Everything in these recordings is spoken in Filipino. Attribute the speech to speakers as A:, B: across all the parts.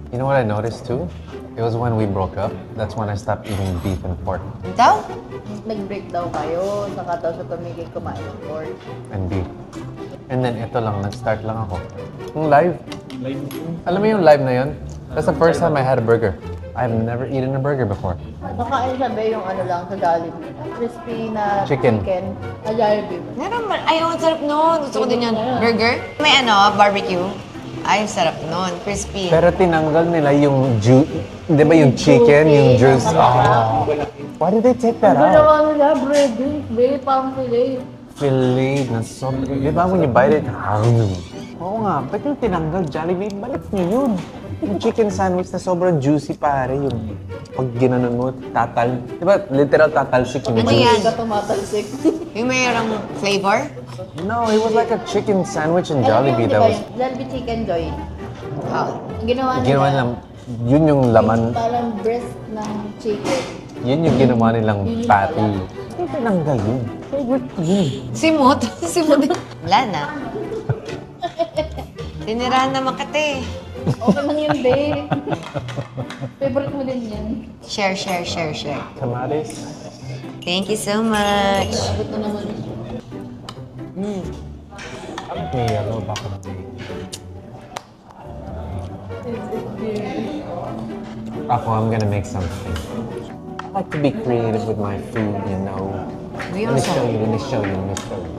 A: You know what I noticed too? It was when we broke up. That's when I stopped eating beef and pork
B: Ikaw?
C: Nag-break daw kayo, saka daw siya tumigil kumain ng pork.
A: and beef. And then ito lang, nag-start lang ako. Yung live. Alam mo yung live na yun? That's the first time I had a burger. I've never eaten a burger before.
C: Makain sabi yung ano lang sa Jollibee. Crispy na
A: Chicken.
C: Sa Jollibee.
B: Meron ba? Ay, ang sarap nun. Gusto ko din yun. Burger? May ano, barbecue. Ay, sarap nun. Crispy.
A: Pero tinanggal nila yung juice. Di ba yung chicken, yung juice? Oh. Why did they take that out?
C: Ginawa nila, bread, parang fillet.
A: Fillet na sobrang... Di ba when you bite it? Oo nga, ba't yung tinanggal Jollibee? Balik niyo yun. Yung chicken sandwich na sobrang juicy pare, yung pag ginanon mo, tatal. Di ba literal tatalsik yung
B: Ano
A: juice?
B: yan?
C: Hindi ka tumatalsik.
B: Yung mayroong flavor?
A: No, it was like a chicken sandwich in
C: Alam
A: Jollibee
C: mo yun,
A: that
C: di ba
A: was...
C: yung Jollibee Chicken Joy.
B: Oh.
C: Ginawa nila.
A: Ginawa nilang... Yun yung laman.
C: Parang breast ng chicken.
A: Yun yung ginawa nilang patty. Hindi tinanggal yun. Favorite ko yun.
B: Simot? Simot. Wala na. Tinirahan naman kita eh.
C: Okay lang yun, babe. Favorite mo din yan.
B: Share, share, share, share.
A: Kamaris.
B: Thank you so much.
C: Abot na naman.
A: May yellow baka Ako, I'm gonna make something. I like to be creative with my food, you know.
B: We
A: Let me
B: also.
A: show you, let me show you, let me show you.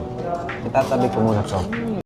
A: Itatabi ko muna to.